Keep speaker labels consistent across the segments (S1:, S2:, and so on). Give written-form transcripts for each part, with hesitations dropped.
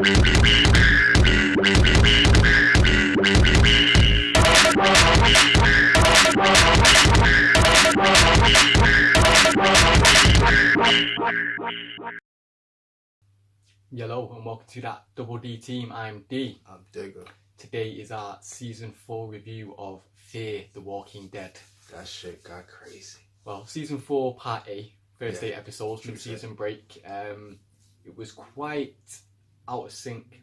S1: Hello and welcome to that Double D team. I'm D.
S2: I'm DIGA.
S1: Today is our season 4 review of Fear the Walking Dead.
S2: That shit got crazy.
S1: Well, season 4 part A, first 8 episodes,
S2: True
S1: mid-season break. It was quite out of sync.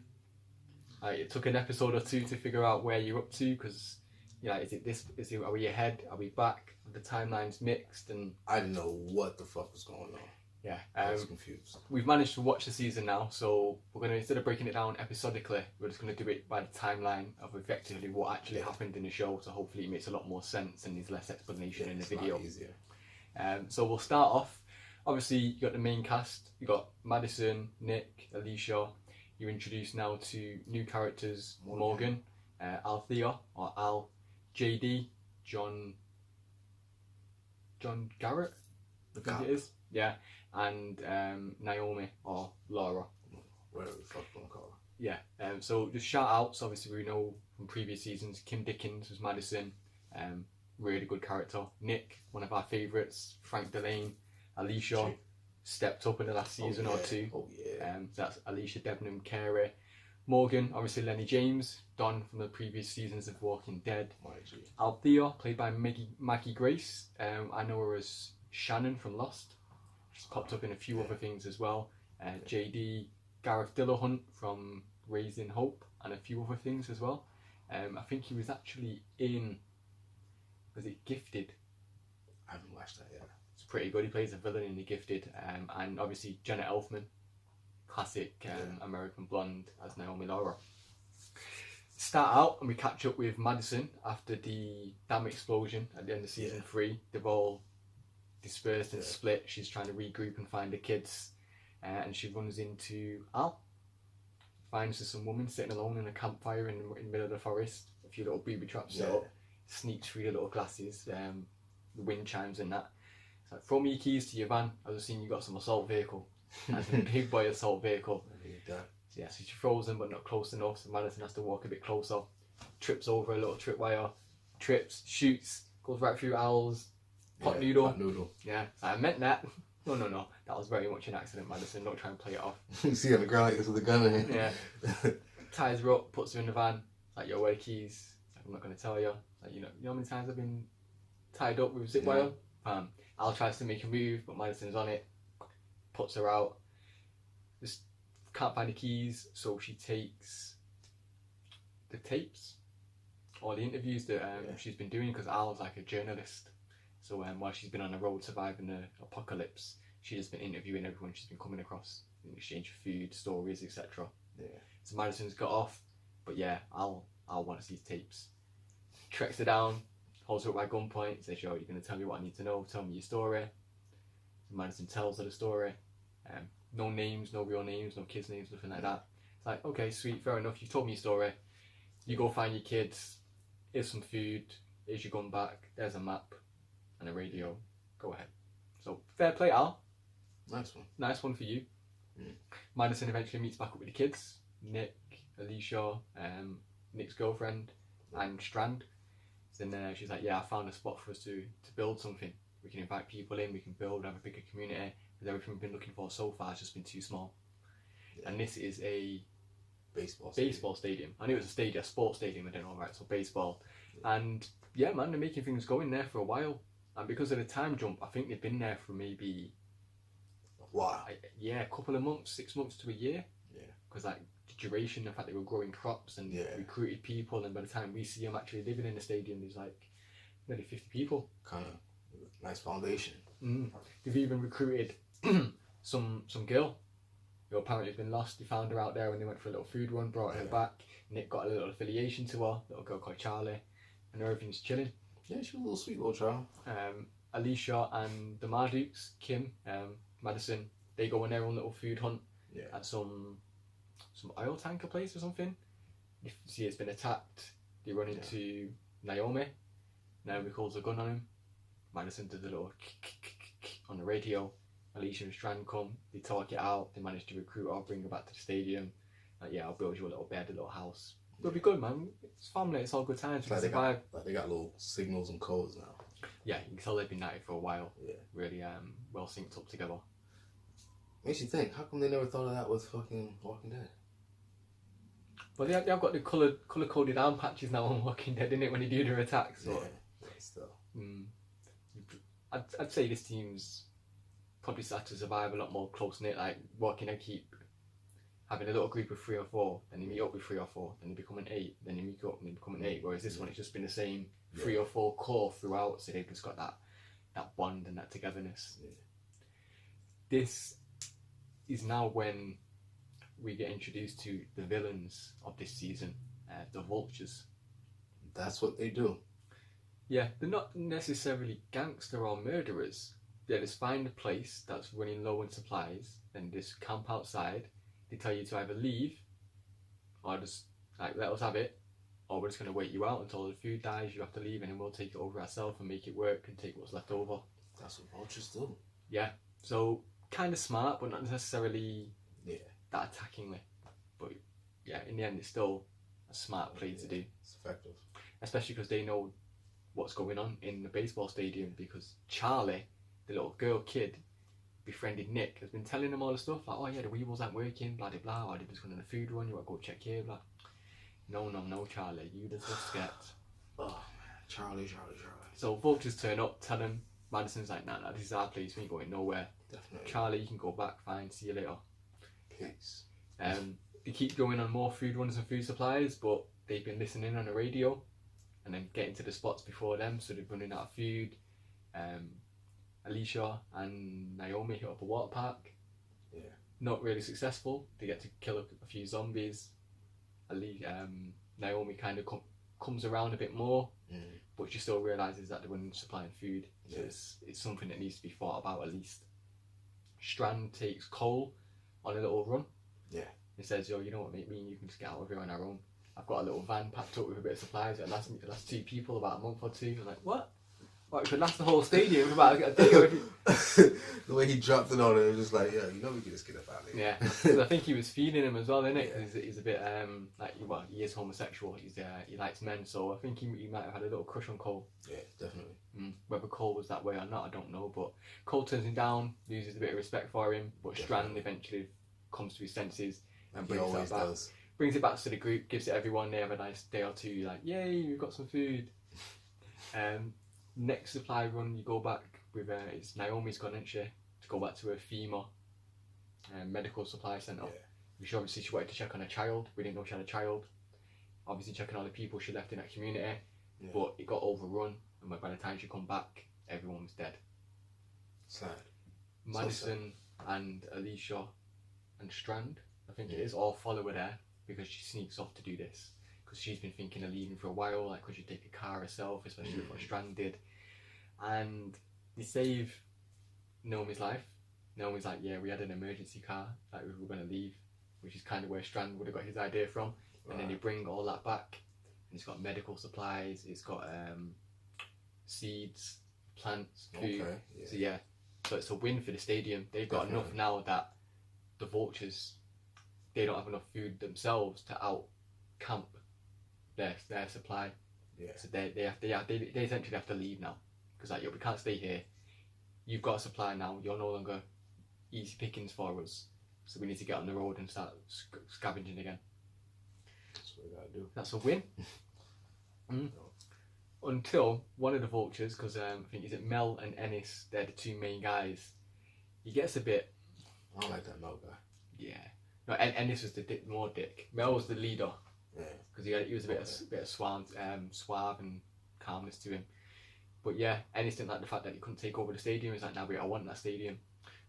S1: It took an episode or two to figure out where you're up to, because is it this? Are we ahead? Are we back? The timeline's mixed, and
S2: I didn't know what the fuck was going on.
S1: Yeah,
S2: I was confused.
S1: We've managed to watch the season now, so we're going to, instead of breaking it down episodically, we're just going to do it by the timeline of effectively what actually happened in the show, so hopefully it makes a lot more sense and there's less explanation in the video.
S2: A lot easier.
S1: So we'll start off. Obviously, you got the main cast. You got Madison, Nick, Alycia. You're introduced now to new characters: Morgan, Alycia or Al, JD, John Garret, I think it is. Yeah. And Naomi or Laura,
S2: whatever the fuck you want to call her.
S1: Yeah. So just shout outs. Obviously, we know from previous seasons, Kim Dickens was Madison. Really good character. Nick, one of our favourites. Frank Dilane. Alycia stepped up in the last season or two.
S2: Oh yeah.
S1: So that's Alycia Debnam-Carey. Morgan, obviously Lennie James, Don from the previous seasons of Walking Dead. Alycia, played by Maggie Grace. I know her as Shannon from Lost. She's popped up in a few other things as well. JD, Garret Dilahunt from Raising Hope, and a few other things as well. I think he was actually in, was it Gifted?
S2: I haven't watched that yet.
S1: It's pretty good. He plays a villain in The Gifted. And obviously Jenna Elfman, classic American blonde as Naomi Laura. Start out and we catch up with Madison after the dam explosion at the end of season 3. They've all dispersed and split. She's trying to regroup and find the kids, and she runs into Al. Finds some woman sitting alone in a campfire in the middle of the forest. A few little booby traps set up. Sneaks through the little glasses, the wind chimes and that. It's like, throw me your keys to your van. I was seeing you got some assault vehicle. And a big boy assault vehicle. So she throws them but not close enough, so Madison has to walk a bit closer. Trips over a little tripwire. Trips, shoots, goes right through Al's pot noodle. Yeah, I meant that. No. That was very much an accident, Madison. Don't try and play it off.
S2: You see on the ground like this with a gun in hand.
S1: Yeah. Ties her up, puts her in the van. Like, yo, where the keys? Like, I'm not going to tell you. Like, you know how many times I've been tied up with zip wire? Al tries to make a move, but Madison's on it. Puts her out. Just can't find the keys, so she takes the tapes or the interviews that she's been doing, because Al's like a journalist. So while she's been on the road surviving the apocalypse, she's been interviewing everyone she's been coming across in exchange for food, stories, etc. So Madison's got off, but Al wants these tapes. Tracks her down, holds her up by gunpoint, says, yo, you're going to tell me what I need to know, tell me your story. So Madison tells her the story. No names, no real names, no kids' names, nothing like that. It's like, okay, sweet, fair enough, you've told me your story. You go find your kids, here's some food, here's your gun back, there's a map and a radio, go ahead. So fair play, Al. Nice one for you. Madison eventually meets back up with the kids, Nick, Alycia, Nick's girlfriend, and Strand. Then she's like, I found a spot for us to build something. We can invite people in, we can build, have a bigger community, because everything we've been looking for so far has just been too small. And this is a baseball stadium. I knew it was a sports stadium, I don't know, right, so baseball. And man, they're making things go in there for a while. And because of the time jump, I think they've been there for maybe a couple of months, 6 months to a year. Because like the duration, the fact they were growing crops and recruited people, and by the time we see them actually living in the stadium, there's like nearly 50 people.
S2: Kind of nice foundation.
S1: They've even recruited some girl who apparently has been lost. They found her out there when they went for a little food run, brought her back. Nick got a little affiliation to her, little girl called Charlie, and everything's chilling.
S2: Yeah, she was a little sweet little child.
S1: Alycia and the Mardukes, Kim, Madison, they go on their own little food hunt at some oil tanker place or something. You see it's been attacked. They run into Naomi. Naomi calls a gun on him. Madison does a little on the radio. Alycia and Strand come. They talk it out. They manage to recruit her, bring her back to the stadium. Like, yeah, I'll build you a little bed, a little house. It'll be good, man. It's family. It's all good times.
S2: It's like
S1: survive.
S2: they got little signals and codes now.
S1: Yeah, you can tell they've been united for a while.
S2: Yeah.
S1: Really well synced up together.
S2: Makes you think, how come they never thought of that with fucking Walking Dead?
S1: But they have got the colour coded arm patches now on Walking Dead, innit, when they do their attacks. So.
S2: Yeah, still.
S1: I'd say this team's probably set to survive a lot more close knit. Like Walking Dead keep having a little group of 3 or 4, then they meet up with 3 or 4, then they become an 8, then they meet up and they become an 8. Whereas this one, it's just been the same 3 or 4 core throughout, so they've just got that bond and that togetherness.
S2: Yeah.
S1: This is now when we get introduced to the villains of this season, the Vultures.
S2: That's what they do.
S1: Yeah, they're not necessarily gangster or murderers. They just find a place that's running low on supplies, then just camp outside. They tell you to either leave or just like let us have it, or we're just going to wait you out until the food dies, you have to leave, and then we'll take it over ourselves and make it work and take what's left over.
S2: That's what vultures do.
S1: Yeah, so kind of smart, but not necessarily that attackingly. But yeah, in the end, it's still a smart play to do.
S2: It's effective.
S1: Especially because they know what's going on in the baseball stadium, because Charlie, the little girl kid, befriended Nick, has been telling them all the stuff like, oh yeah, the Weevils aren't working, blah blah blah, or they're just going on a food run, you want to go check here, blah. No, Charlie, you just get.
S2: Oh man, Charlie.
S1: So Vultures turn up, tell him, Madison's like, nah, this is our place, we ain't going nowhere.
S2: Definitely.
S1: Charlie, you can go back, fine, see you later.
S2: Peace.
S1: They keep going on more food runs and food supplies, but they've been listening on the radio and then getting to the spots before them, so they're running out of food. Alycia and Naomi hit up a water park.
S2: Yeah.
S1: Not really successful. They get to kill a few zombies. Naomi kind of comes around a bit more, but she still realises that they're running supplying food. So it's something that needs to be thought about at least. Strand takes Cole on a little run. Yeah. He says, yo, you know what, mate, me and you can just get out of here on our own. I've got a little van packed up with a bit of supplies. It'll last 2 people about a month or 2. I'm like, what? What, it could last the whole stadium for about a day or
S2: The way he dropped it on it, it was just like, yeah, you know we can just get up out of here.
S1: Yeah, because I think he was feeding him as well, innit? Because he's a bit, he is homosexual. He likes men, so I think he might have had a little crush on Cole.
S2: Yeah, definitely.
S1: Whether Cole was that way or not, I don't know. But Cole turns him down, loses a bit of respect for him, but Strand eventually comes to his senses and brings it back. Brings it back to the group, gives it everyone. They have a nice day or 2. Like, yay, we've got some food. Next supply run, you go back with it's Naomi's gone, isn't she? To go back to her FEMA medical supply centre. Which obviously she wanted to check on a child. We didn't know she had a child. Obviously checking on the people she left in that community. But it got overrun, and by the time she come back, everyone was dead.
S2: Sad.
S1: Madison and Alycia and Strand, I think it is, all follow her there because she sneaks off to do this. Because she's been thinking of leaving for a while, like could she take a car herself, especially with what Strand did. And they save Naomi's life. Naomi's like, yeah, we had an emergency car, like we were going to leave, which is kind of where Strand would have got his idea from. And then they bring all that back, and it's got medical supplies, it's got seeds, plants, food. So it's a win for the stadium. They've got enough now that the Vultures, they don't have enough food themselves to out camp their supply. So they essentially have to leave now, because like, yo, we can't stay here. You've got a supply now. You're no longer easy pickings for us. So we need to get on the road and start scavenging again.
S2: That's what we gotta do.
S1: That's a win. Until one of the Vultures, because I think is it Mel and Ennis, they're the 2 main guys. He gets a bit.
S2: I don't like that Mel guy. Yeah.
S1: No, Ennis was the more dick. Mel was the leader.
S2: Yeah.
S1: Because he was a bit of suave and calmness to him. But yeah, Ennis didn't like the fact that he couldn't take over the stadium. He's like, nah, I want that stadium.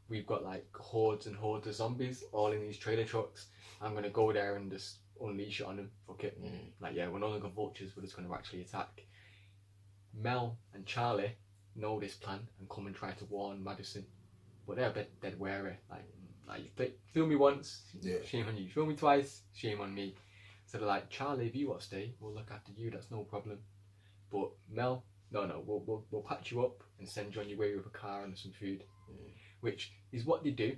S1: We've got like hordes and hordes of zombies all in these trailer trucks. I'm gonna go there and just unleash it on them. Fuck it. Like, yeah, we're no longer Vultures. We're just gonna actually attack. Mel and Charlie know this plan and come and try to warn Madison, but they're a bit dead wary. Like you fool me once, shame on you. You fool me twice, shame on me. So they're like, Charlie, if you want to stay, we'll look after you. That's no problem. But Mel, no, we'll patch you up and send you on your way with a car and some food, which is what they do.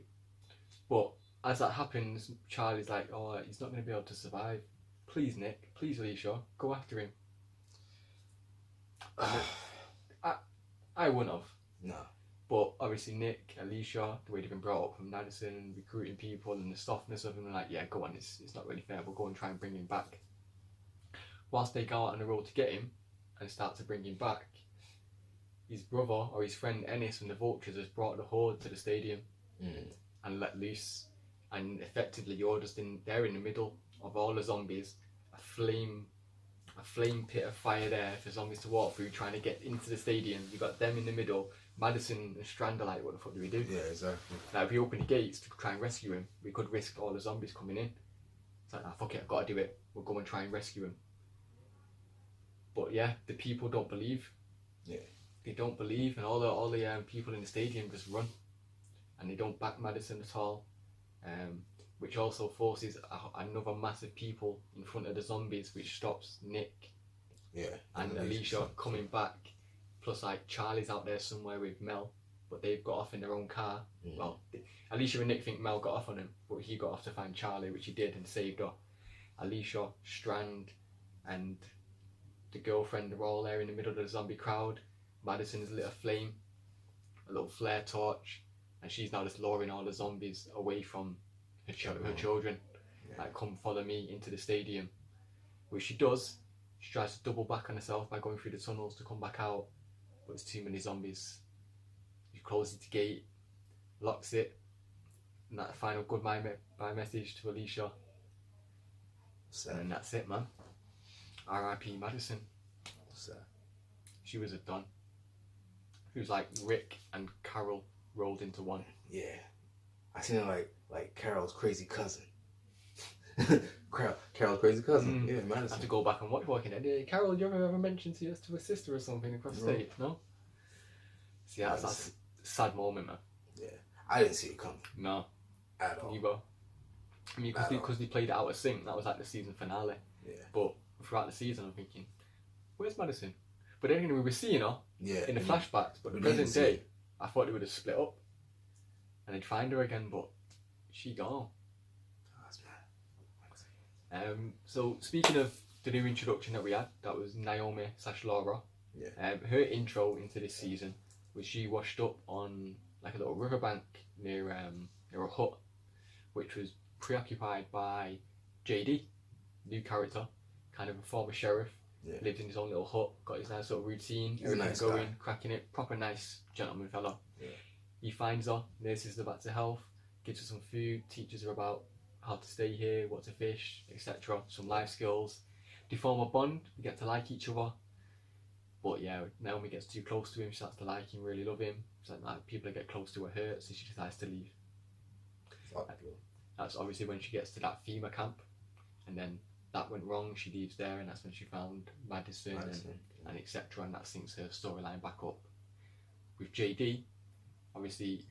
S1: But as that happens, Charlie's like, oh, he's not going to be able to survive. Please, Nick. Please, Alycia. Go after him. I wouldn't have.
S2: No.
S1: But obviously Nick, Alycia, the way they've been brought up from Madison, recruiting people and the softness of them, like, yeah, go on, it's not really fair, we'll go and try and bring him back. Whilst they go out on the road to get him and start to bring him back, his brother or his friend Ennis from the Vultures has brought the horde to the stadium and let loose. And effectively you're just there in the middle of all the zombies, a flame pit of fire there for zombies to walk through, trying to get into the stadium. You got them in the middle. Madison and Strand are like, what the fuck do we do?
S2: Yeah, exactly.
S1: Like, if we open the gates to try and rescue him, we could risk all the zombies coming in. It's like, nah, fuck it, I've got to do it. We'll go and try and rescue him. But yeah, the people don't believe.
S2: Yeah.
S1: They don't believe, and all the people in the stadium just run, and they don't back Madison at all. Which also forces another massive people in front of the zombies, which stops Nick and Alycia coming back. Plus, like, Charlie's out there somewhere with Mel, but they've got off in their own car. Well, Alycia and Nick think Mel got off on him, but he got off to find Charlie, which he did and saved her. Alycia, Strand, and the girlfriend are all there in the middle of the zombie crowd. Madison's lit a flame, a little flare torch, and she's now just luring all the zombies away from her children. Like, come follow me into the stadium. Which she does. She tries to double back on herself by going through the tunnels to come back out, but there's too many zombies. She closes the gate, locks it, and that final goodbye message to Alycia.
S2: Sad.
S1: And that's it, man. R.I.P. Madison.
S2: Sad.
S1: She was a don. She was like Rick and Carol rolled into one.
S2: Yeah. I seen her like Carol's crazy cousin. Carol's crazy cousin. Yeah, Madison.
S1: I have to go back and watch Walking Dead. Carol, you ever mentioned to a sister or something across the state? No? See, that's a sad moment, man.
S2: Yeah. I didn't see it coming.
S1: No.
S2: At all.
S1: Neither. I mean, because they played it out of sync, that was like the season finale.
S2: Yeah.
S1: But throughout the season, I'm thinking, where's Madison? But then we were seeing her in the flashbacks, but the present day, I thought they would have split up and they'd find her again, but she gone.
S2: That's mad.
S1: So speaking of the new introduction that we had, that was Naomi/Laura.
S2: Yeah.
S1: Her intro into this season was she washed up on like a little riverbank near a hut, which was preoccupied by JD, new character, kind of a former sheriff.
S2: Yeah.
S1: Lived in his own little hut, got his nice little routine,
S2: He's a nice
S1: going,
S2: guy.
S1: cracking it, proper nice gentleman fella.
S2: Yeah.
S1: He finds her, nurses her back to health, gives her some food, teaches her about how to stay here, what to fish, etc. Some life skills. They form a bond, they get to like each other. But yeah, Naomi gets too close to him, she starts to like him, really love him. So like, people that get close to her hurt, so she decides to leave. That's obviously when she gets to that FEMA camp, and then that went wrong, she leaves there, and that's when she found Madison. And etc. And that sinks her storyline back up. With JD, obviously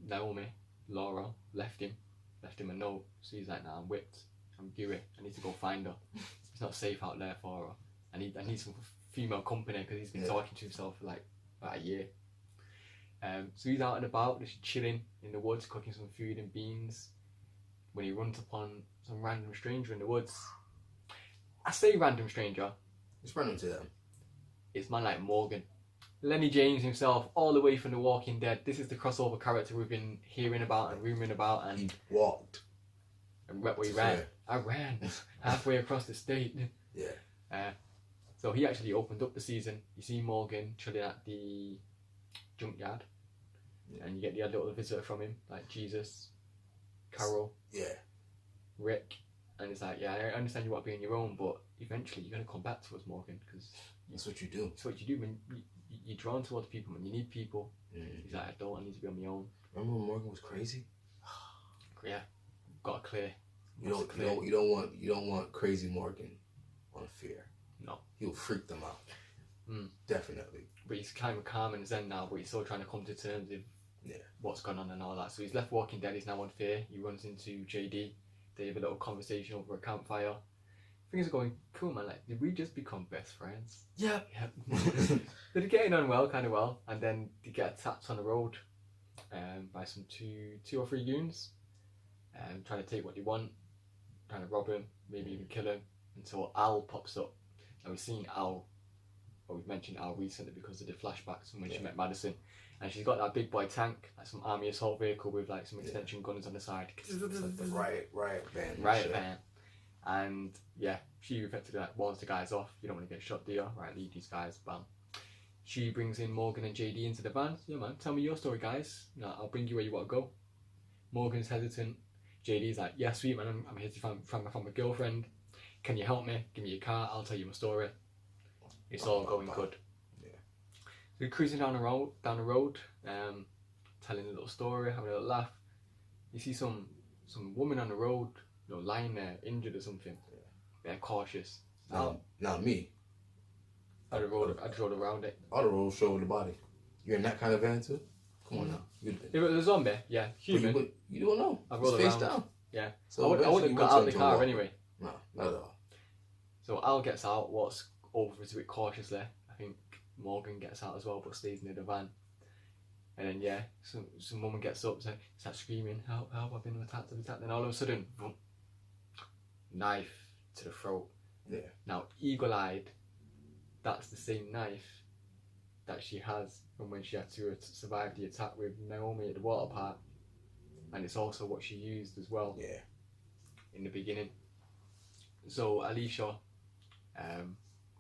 S1: Naomi, Laura, left him a note, so he's like, nah, I'm whipped, I'm gooey, I need to go find her. It's not safe out there for her. I need some female company, because he's been talking to himself for like about a year. So he's out and about, just chilling in the woods, cooking some food and beans, when he runs upon some random stranger in the woods. I say random stranger.
S2: Just random to them.
S1: It's man like Morgan. Lennie James himself, all the way from The Walking Dead. This is the crossover character we've been hearing about and rumouring about. And
S2: he walked.
S1: And we ran. I ran halfway across the state.
S2: Yeah.
S1: So he actually opened up the season. You see Morgan chilling at the junkyard. Yeah. And you get the little visitor from him, like Jesus, Carol, Rick. And it's like, yeah, I understand you want to be on your own, but eventually you're going to come back to us, Morgan, because
S2: that's what you do.
S1: That's what you do when you're drawn towards people, when you need people. He's like, I need to be on my own.
S2: Remember when Morgan was crazy?
S1: Yeah, got to clear.
S2: You don't want crazy Morgan on Fear.
S1: No,
S2: he'll freak them out. Definitely.
S1: But he's kind of calm and zen now, but he's still trying to come to terms with what's going on and all that. So he's left Walking Dead. He's now on Fear. He runs into JD. They have a little conversation over a campfire. Things are going cool, man. Like, did we just become best friends?
S2: Yeah.
S1: They're getting on well, kind of well, and then they get attacked on the road by some two or three goons. trying to take what they want, trying to rob him, maybe even kill him, until Al pops up. And we've seen Al, well, we've mentioned Al recently because of the flashbacks from when she met Madison. And she's got that big boy tank, like some army assault vehicle with like some extension guns on the side.
S2: Like the riot van.
S1: Riot van. And yeah, she effectively like warns the guys off. You don't want to get shot, do you? Right, leave these guys. Bam. She brings in Morgan and JD into the van. Yeah, man, tell me your story, guys. No, I'll bring you where you want to go. Morgan's hesitant. JD's like, yeah, sweet man, I'm here to find my girlfriend. Can you help me? Give me your car. I'll tell you my story. It's all going good.
S2: Yeah.
S1: So we're cruising down the road, telling a little story, having a little laugh. You see some woman on the road, lying there, injured or something. Yeah. They're cautious.
S2: Not me.
S1: I drove around it.
S2: All the road showed the body. You're in that kind of van too? Come on now.
S1: If it was a zombie, yeah, human.
S2: But you don't know.
S1: I rolled
S2: face
S1: around.
S2: down.
S1: Yeah.
S2: So
S1: I wouldn't have got out of the car anyway.
S2: No, not at all.
S1: So Al gets out, walks over to it cautiously. I think Morgan gets out as well, but stays near the van. And then yeah, some woman gets up, starts screaming, help, I've been attacked. Then all of a sudden, boom, knife to the throat.
S2: Yeah.
S1: Now, eagle-eyed, that's the same knife that she has from when she had to survive the attack with Naomi at the water park. And it's also what she used as well.
S2: Yeah.
S1: In the beginning. So Alycia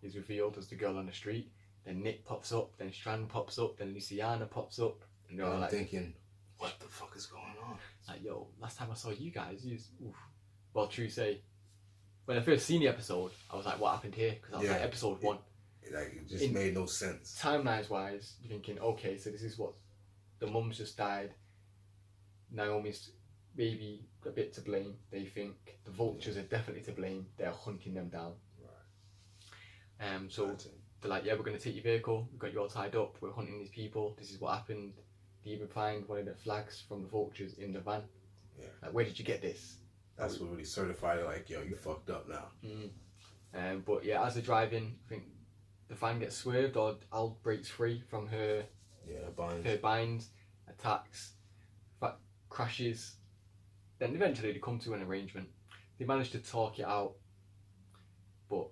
S1: is revealed as the girl on the street. Then Nick pops up, then Strand pops up, then Luciana pops up. And they're all like
S2: thinking, what the fuck is going on?
S1: Like, yo, last time I saw you guys, oof. Well, true say, when I first seen the episode, I was like, what happened here? Because I was like, episode 1.
S2: It just made no sense.
S1: Timelines wise, you're thinking, okay, so this is what the mum's just died. Naomi's maybe a bit to blame. They think the vultures are definitely to blame. They're hunting them down. Right. So they're like, yeah, we're going to take your vehicle. We've got you all tied up. We're hunting these people. This is what happened. They even find one of the flags from the vultures in the van.
S2: Yeah.
S1: Like, where did you get this?
S2: That's what really certified it. Like, yo, you fucked up now.
S1: But yeah, as they're driving, I think the van gets swerved, or Al breaks free from her binds, attacks, crashes. Then eventually they come to an arrangement. They manage to talk it out, but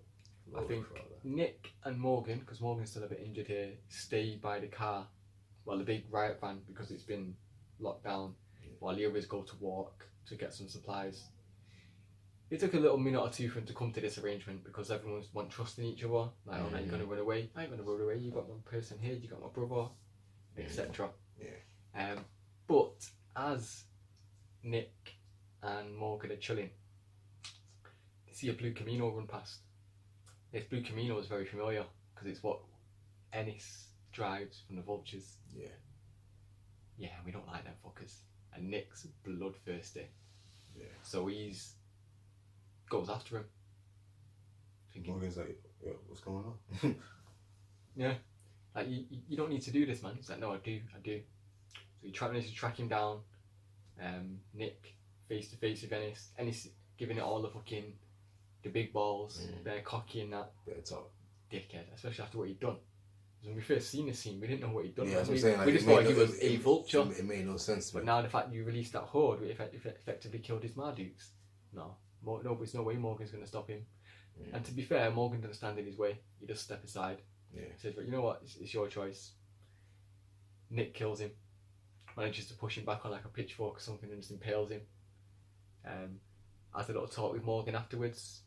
S1: I think Nick and Morgan, because Morgan's still a bit injured here, stay by the car, well, the big riot van, because it's been locked down, while the others go to walk to get some supplies. It took a little minute or two for them to come to this arrangement because everyone's want trust in each other. Like, oh, now you're gonna run away. I ain't gonna run away. You got one person here. You got my brother, etc.
S2: Yeah.
S1: But as Nick and Morgan are chilling, they see a blue Camino run past. This blue Camino is very familiar because it's what Ennis drives from the vultures.
S2: Yeah.
S1: Yeah, we don't like them fuckers. And Nick's bloodthirsty.
S2: Yeah.
S1: So goes after him.
S2: Morgan's like, yo, what's going on?
S1: Yeah. Like, you don't need to do this, man. He's like, no, I do. So he tries to track him down. Nick, face to face with Ennis. Ennis giving it all the big balls. They're cocky and that.
S2: They're top.
S1: Dickhead, especially after what he'd done. When we first seen this scene, we didn't know what he'd done.
S2: Yeah, that's what I'm saying. Like,
S1: we just thought he was a vulture.
S2: It made no sense.
S1: But now the fact you released that horde, we effectively killed his Mardukes. No, there's no way Morgan's going to stop him. And to be fair, Morgan doesn't stand in his way. He just step aside.
S2: Yeah.
S1: He says, but you know what? It's your choice. Nick kills him. Manages to push him back on like a pitchfork or something and just impales him. Has a little talk with Morgan afterwards.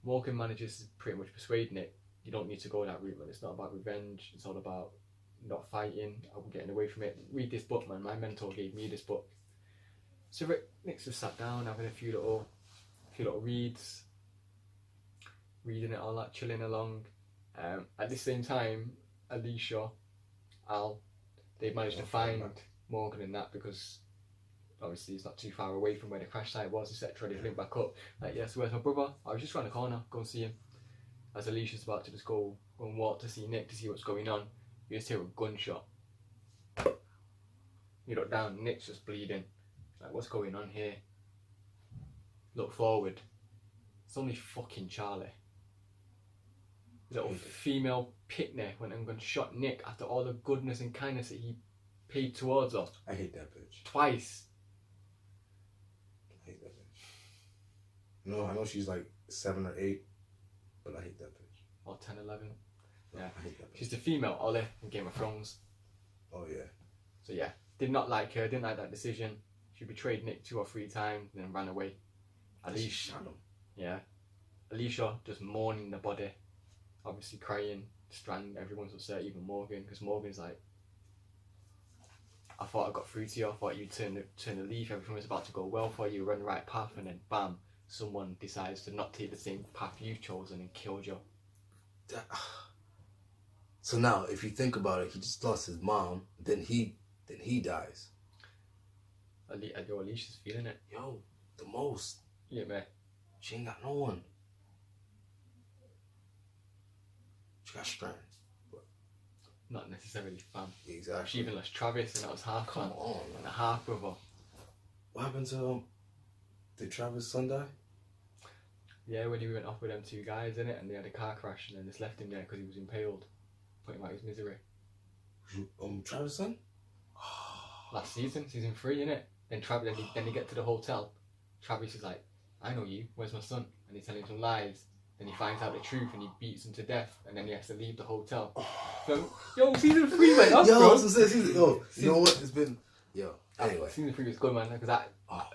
S1: Morgan manages to pretty much persuade Nick, you don't need to go that route, man. It's not about revenge. It's all about not fighting. I'm getting away from it. Read this book, man. My mentor gave me this book. So Nick's just sat down, having a few little reads, reading it all that, chilling along. At the same time, Alycia, Al, they've managed to find Morgan and that because obviously he's not too far away from where the crash site was, etc. They've linked back up. Like, yeah, so where's my brother? I was just around the corner, go and see him. As Alicia's about to just go and walk to see Nick to see what's going on, you just hear a gunshot. You look down, Nick's just bleeding. Like, what's going on here? Look forward. It's only fucking Charlie. Little female pitney went and shot Nick after all the goodness and kindness that he paid towards her.
S2: I hate that bitch.
S1: Twice.
S2: No, I know she's like 7 or 8, but I hate that bitch.
S1: Or 10, 11. Yeah.
S2: I hate that bitch.
S1: She's the female Ollie in Game of Thrones.
S2: Oh, yeah.
S1: So yeah, did not like her, didn't like that decision. She betrayed Nick 2 or 3 times and then ran away. Alycia, yeah. Alycia just mourning the body, obviously crying. Strand, everyone's upset, even Morgan, because Morgan's like, I thought I got through to you, I thought you'd turn the leaf, everything was about to go well for you, run the right path, and then bam, someone decides to not take the same path you've chosen and killed you.
S2: So now, if you think about it, he just lost his mom, then he dies.
S1: Alicia's feeling it.
S2: Yo, the most.
S1: Yeah, man.
S2: She ain't got no one. She got Strand.
S1: Not necessarily fam.
S2: Exactly.
S1: She even lost Travis, and that was half
S2: Come
S1: fam.
S2: on, man.
S1: And a half brother.
S2: What happened to did Travis' son die?
S1: Yeah, when he went off with them 2 guys, innit? And they had a car crash and then just left him there because he was impaled. Put him out of his misery.
S2: Travis' son?
S1: Last season, season 3, innit? Then Travis, then they get to the hotel. Travis is like, I know you, where's my son? And he's telling him some lies. Then he finds out the truth and he beats him to death. And then he has to leave the hotel. So, yo, season 3 went up, bro.
S2: You know what? It's been, anyway.
S1: Season 3 was good, man. Because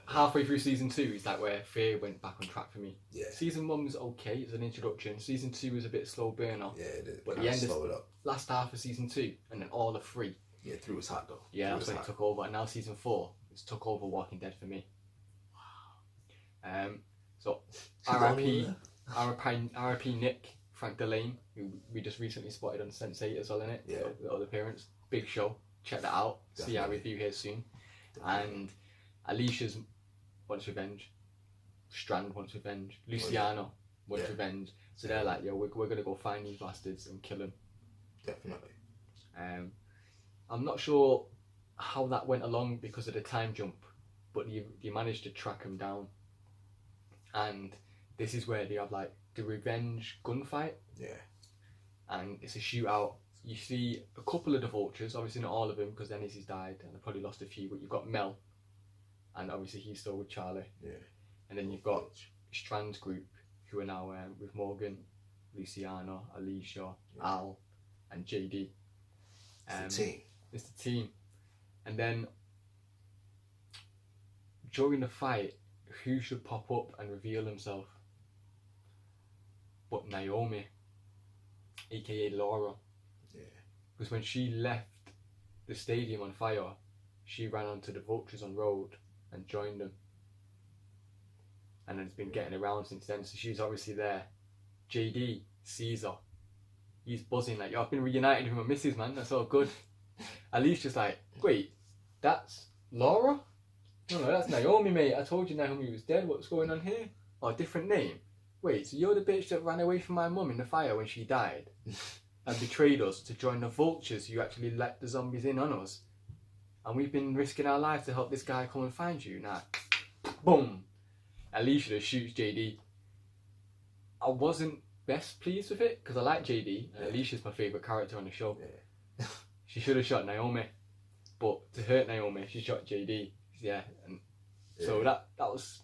S1: halfway through season 2 is like where Fear went back on track for me.
S2: Yeah.
S1: Season 1 was okay, it was an introduction. Season 2 was a bit slow burner.
S2: Yeah, it did.
S1: But the end
S2: slow it up.
S1: Last half of season 2 and then all of 3.
S2: Yeah, 3 was hot though.
S1: Yeah, that's when it took over. And now season 4, it's took over Walking Dead for me. So R.I.P. Nick, Frank Dilane, who we just recently spotted on Sense8 as well, innit?
S2: Yeah.
S1: The other parents. Big show. Check that out.
S2: Definitely.
S1: See our review here soon.
S2: Definitely.
S1: And Alicia's wants revenge. Strand wants revenge. Luciano wants revenge. So they're like, yo, we're going to go find these bastards and kill them.
S2: Definitely.
S1: I'm not sure how that went along because of the time jump, but you managed to track them down. And this is where they have like the revenge gunfight.
S2: Yeah.
S1: And it's a shootout. You see a couple of the vultures, obviously not all of them because Dennis has died and they probably lost a few, but you've got Mel, and obviously he's still with Charlie.
S2: Yeah.
S1: And then you've got Strand's group who are now with Morgan, Luciano, Alycia, Al, and JD.
S2: It's the team.
S1: It's the team. And then during the fight, who should pop up and reveal himself but Naomi, aka Laura?
S2: Yeah.
S1: Because when she left the stadium on fire, she ran onto the vultures on road and joined them. And has been getting around since then, so she's obviously there. JD sees her. He's buzzing like, yo, I've been reunited with my missus, man, that's all good. Alicia's like, wait, that's Laura? No, that's Naomi, mate. I told you Naomi was dead. What's going on here? Oh, different name. Wait, so you're the bitch that ran away from my mum in the fire when she died and betrayed us to join the vultures who actually let the zombies in on us. And we've been risking our lives to help this guy come and find you. Now, boom. Alycia just shoots JD. I wasn't best pleased with it because I like JD and Alicia's my favourite character on the show.
S2: Yeah.
S1: She should have shot Naomi, but to hurt Naomi, she shot JD. Yeah, and so that was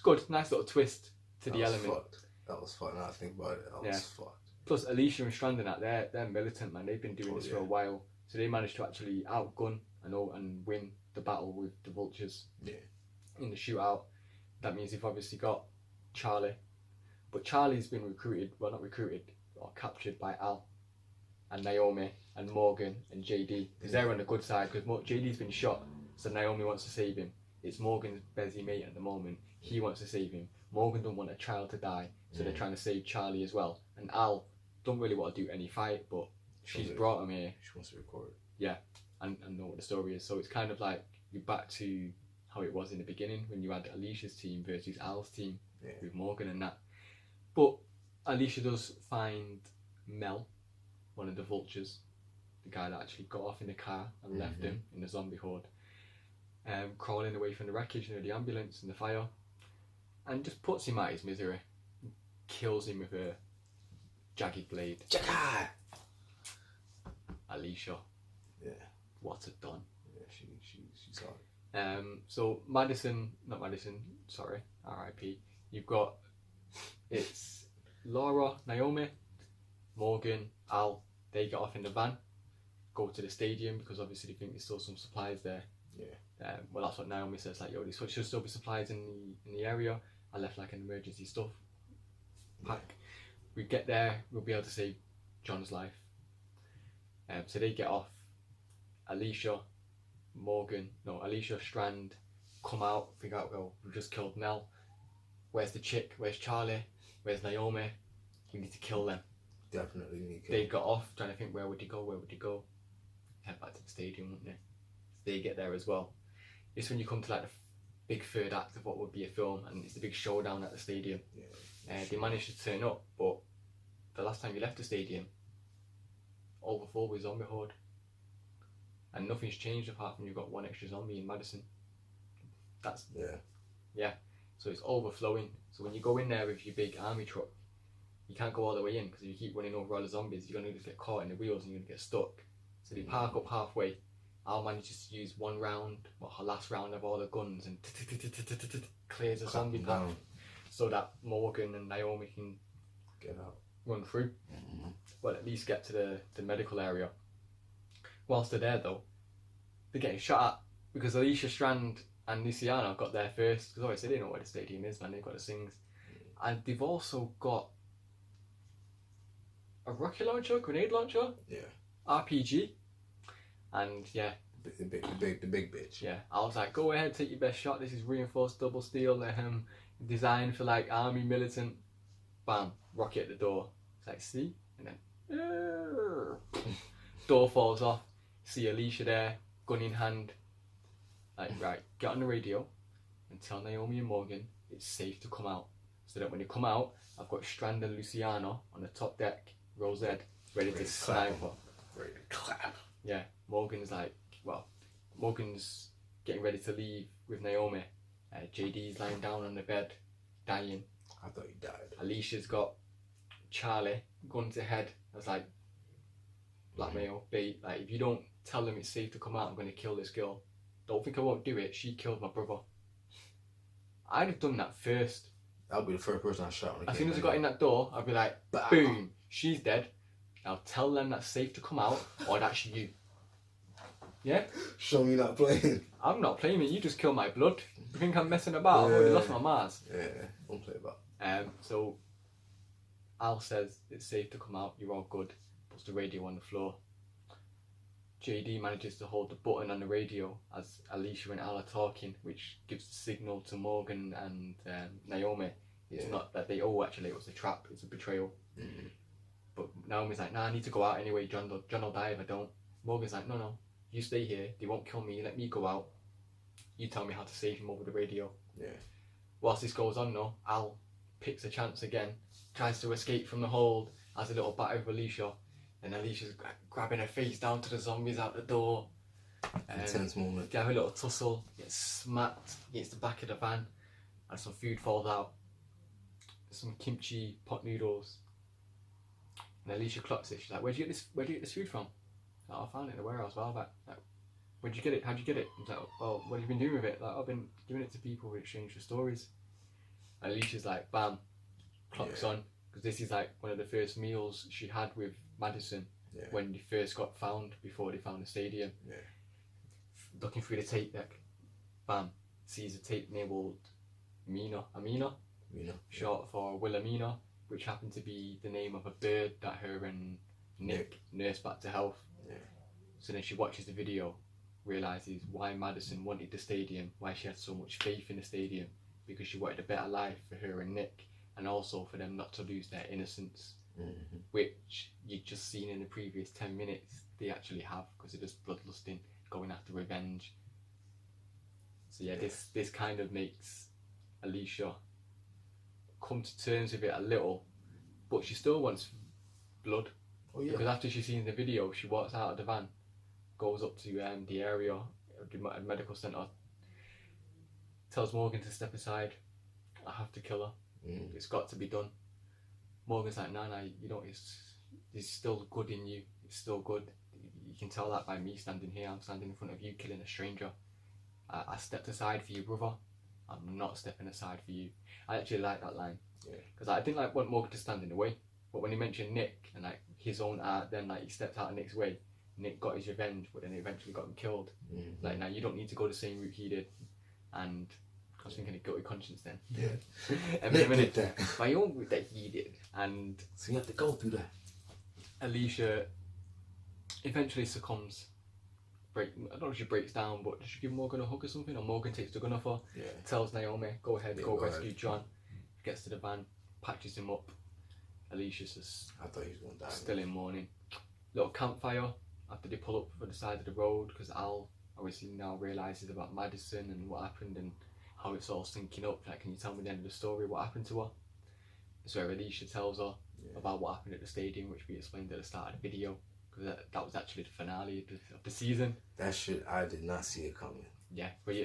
S1: good. Nice little twist to the element.
S2: Fucked. That was fucked. Now I think about it, that was fucked.
S1: Plus, Alycia and Strand and that, they're militant, man. They've been doing this for a while, so they managed to actually outgun and win the battle with the vultures.
S2: Yeah.
S1: In the shootout, that means they've obviously got Charlie, but Charlie's been not recruited or captured by Al and Naomi and Morgan and JD because they're on the good side because JD's been shot. So Naomi wants to save him. It's Morgan's busy mate at the moment. He wants to save him. Morgan don't want a child to die, so they're trying to save Charlie as well. And Al don't really want to do any fight, but she's brought him here.
S2: She wants to record.
S1: Yeah, and know what the story is. So it's kind of like you're back to how it was in the beginning when you had Alicia's team versus Al's team with Morgan and that. But Alycia does find Mel, one of the vultures, the guy that actually got off in the car and left him in the zombie horde. Crawling away from the wreckage near the ambulance and the fire, and just puts him out his misery, kills him with her jagged blade.
S2: Jacka!
S1: Alycia, what a done.
S2: Yeah, she saw it.
S1: So R.I.P. You've got, it's Laura, Naomi, Morgan, Al. They get off in the van, go to the stadium because obviously they think there's still some supplies there.
S2: Yeah.
S1: Well, that's what Naomi says. Like, yo, there should still be supplies in the area. I left like an emergency stuff pack. We get there, we'll be able to save John's life. So they get off. Alycia, Strand, come out, figure out, well, we just killed Nell. Where's the chick? Where's Charlie? Where's Naomi? We need to kill them.
S2: Definitely need to kill
S1: They
S2: them.
S1: got off, trying to think, where would you go? Head back to the stadium, wouldn't they? So they get there as well. It's when you come to like the big third act of what would be a film, and it's the big showdown at the stadium.
S2: Yeah.
S1: They managed to turn up, but the last time you left the stadium, overfull with zombie horde. And nothing's changed apart from you've got one extra zombie in Madison. That's so it's overflowing. So when you go in there with your big army truck, you can't go all the way in, because if you keep running over all the zombies, you're going to just get caught in the wheels and you're going to get stuck. So they park up halfway. Al manages to use one round, her last round of all the guns, and clears the zombie path so that Morgan and Naomi can
S2: get out,
S1: run through. Well, at least get to the medical area. Whilst they're there though, they're getting shot at because Alycia, Strand and Luciana got there first, because obviously they know where the stadium is, man. They've got the things. And they've also got a rocket launcher, grenade launcher, RPG, and
S2: the big bitch.
S1: Yeah, I was like, go ahead, take your best shot. This is reinforced double steel, designed for like army militant. Bam, rocket at the door. It's like, see, and then door falls off. See Alycia there, gun in hand. Like, right, get on the radio and tell Naomi and Morgan it's safe to come out. So that when they come out, I've got Strand and Luciana on the top deck, Rose Ed, ready to sniper.
S2: Ready to clap.
S1: Yeah, Morgan's getting ready to leave with Naomi. JD's lying down on the bed, dying.
S2: I thought he died.
S1: Alicia's got Charlie, gun to head. I was like, blackmail, bait. Like, if you don't tell them it's safe to come out, I'm going to kill this girl. Don't think I won't do it. She killed my brother. I'd have done that first.
S2: That'll be the first person I shot.
S1: As soon as I got in that door, I'd be like, boom, she's dead. Now tell them that's safe to come out, or that's you. Yeah?
S2: Show me not playing.
S1: I'm not playing it, you just killed my blood. You think I'm messing about? I've already lost my Mars.
S2: Yeah, don't play about.
S1: So Al says it's safe to come out, you're all good. Puts the radio on the floor. JD manages to hold the button on the radio as Alycia and Al are talking, which gives the signal to Morgan and Naomi. It's not that actually it was a trap, it's a betrayal. But Naomi's like, nah, I need to go out anyway, John will die if I don't. Morgan's like, no, you stay here, they won't kill me, let me go out. You tell me how to save him over the radio.
S2: Yeah.
S1: Whilst this goes on though, Al picks a chance again, tries to escape from the hold, has a little bat over Alycia, and Alicia's grabbing her face down to the zombies out the door.
S2: Intense moment.
S1: They have a little tussle, gets smacked against the back of the van, and some food falls out. Some kimchi pot noodles. And Alycia clocks it. She's like, where'd you get this food from? Like, I found it in the warehouse a while back. Like, where'd you get it? How'd you get it? I was like, well, what have you been doing with it? Like, I've been giving it to people who exchange for stories. And Alicia's like, bam, clocks on. Because this is like one of the first meals she had with Madison when they first got found, before they found the stadium.
S2: Yeah.
S1: Looking through the tape deck, bam, sees a tape labelled Amina, short for Wilhelmina, which happened to be the name of a bird that her and Nick nursed back to health.
S2: Yeah.
S1: So then she watches the video, realises why Madison wanted the stadium, why she had so much faith in the stadium, because she wanted a better life for her and Nick, and also for them not to lose their innocence, which you'd just seen in the previous 10 minutes they actually have, because they're just bloodlusting, going after revenge. So this kind of makes Alycia come to terms with it a little, but she still wants blood. Because after she's seen the video, she walks out of the van, goes up to the area of the medical centre, tells Morgan to step aside. I have to kill her. It's got to be done. Morgan's like, nah, you don't. It's still good in you. It's still good. You can tell that by me standing here. I'm standing in front of you, killing a stranger. I stepped aside for your brother. I'm not stepping aside for you. I actually like that line.
S2: Yeah.
S1: Because I didn't want Morgan to stand in the way. But when he mentioned Nick and like his own art, then like he stepped out of Nick's way. Nick got his revenge, but then he eventually got him killed.
S2: Mm-hmm.
S1: Like, now you don't need to go the same route he did. And I was thinking of guilty conscience then.
S2: Yeah.
S1: Every minute, my own route that he did. And
S2: so you have to go through that.
S1: Alycia eventually succumbs. I don't know if she breaks down, but does she give Morgan a hug or something? Or Morgan takes the gun off her, tells Naomi, go ahead, go rescue John. Gets to the van, patches him up. Alicia's just
S2: I thought he was going to die.
S1: Still in mourning. Little campfire after they pull up for the side of the road, because Al obviously now realises about Madison and what happened and how it's all syncing up. Like, can you tell me the end of the story, what happened to her? So Alycia tells her about what happened at the stadium, which we explained at the start of the video, because that was actually the finale of the season.
S2: That shit, I did not see it coming.
S1: Yeah, but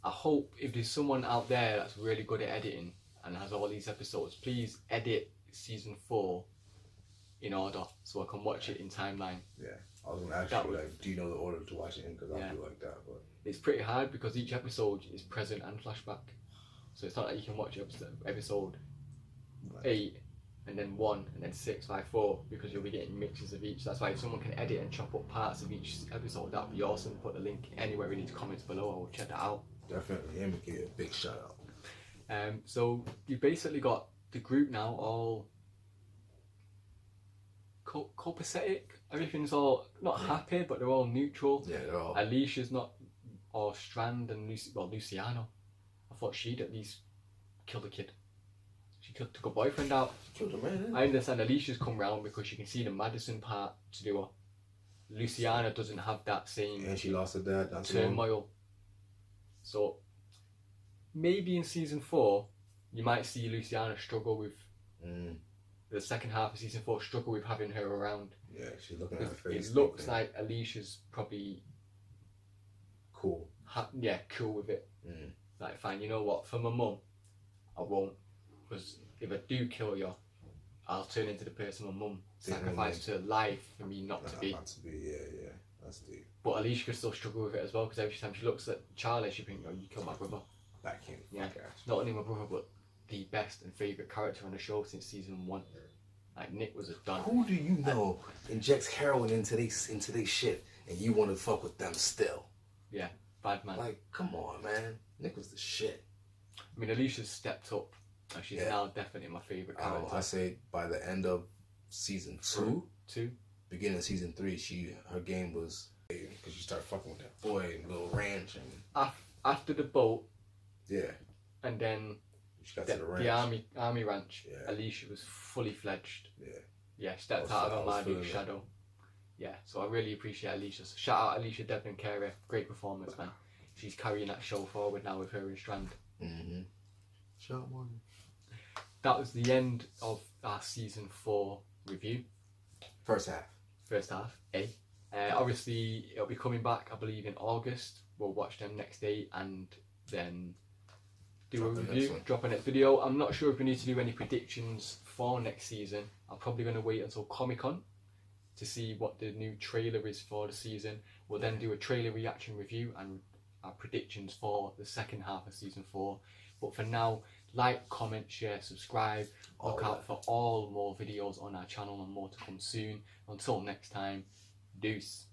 S1: I hope if there's someone out there that's really good at editing and has all these episodes, please edit season 4 in order so I can watch it in timeline.
S2: Yeah, I was gonna ask you, like, do you know the order to watch it in? Because I feel like that, but
S1: it's pretty hard because each episode is present and flashback, so it's not like you can watch episode 8 and then 1 and then 6, 5, 4, because you'll be getting mixes of each. That's why if someone can edit and chop up parts of each episode, that'd be awesome. Put the link anywhere in these comments below. I will check that out.
S2: Definitely, and give a big shout out.
S1: So you basically got the group now all copacetic. Everything's all not happy, but they're all neutral.
S2: Yeah, they're all.
S1: Alicia's not, or Strand and Luciano. I thought she'd at least kill the kid. She took her boyfriend out.
S2: She killed the man.
S1: I understand Alicia's come round because you can see the Madison part to do her. Luciana doesn't have that same
S2: and she lost her dad. That's
S1: turmoil. So maybe in season 4 you might see Luciana struggle with the second half of season 4, struggle with having her around.
S2: Yeah, she's looking at her face.
S1: It looks like Alicia's probably
S2: cool.
S1: Cool with it. Like, fine, you know what? For my mum, I won't, because if I do kill you, I'll turn into the person my mum sacrificed her life for me not to be.
S2: Yeah, that's deep.
S1: But Alycia could still struggle with it as well, because every time she looks at Charlie, she thinks, "Oh, you killed my brother."
S2: Back in.
S1: Yeah, not only my brother, but the best and favourite character on the show since season 1. Like, Nick was a done.
S2: Who do you know injects heroin into they shit, and you want to fuck with them still?
S1: Yeah, bad man.
S2: Like, come on, man. Nick was the shit.
S1: I mean, Alicia's stepped up. And she's now definitely my favourite character.
S2: I say by the end of season 2, beginning of season 3, her game was, because she started fucking with that boy and little ranch and
S1: after the boat.
S2: Yeah.
S1: And then
S2: she got to the ranch.
S1: The army ranch. Yeah. Alycia was fully fledged.
S2: Yeah.
S1: Yeah, stepped out of her Mardu shadow. Yeah, so I really appreciate Alycia. So shout out Alycia Debnam-Carey. Great performance, man. She's carrying that show forward now with her and Strand.
S2: Shout out, Morgan.
S1: That was the end of our season 4 review.
S2: First half.
S1: Obviously, it'll be coming back, I believe, in August. We'll watch them next day and then do a review, drop a next video. I'm not sure if we need to do any predictions for next season. I'm probably going to wait until Comic-Con to see what the new trailer is for the season. We'll then do a trailer reaction review and our predictions for the second half of season 4. But for now, like, comment, share, subscribe. Look out for all more videos on our channel and more to come soon. Until next time, deuce.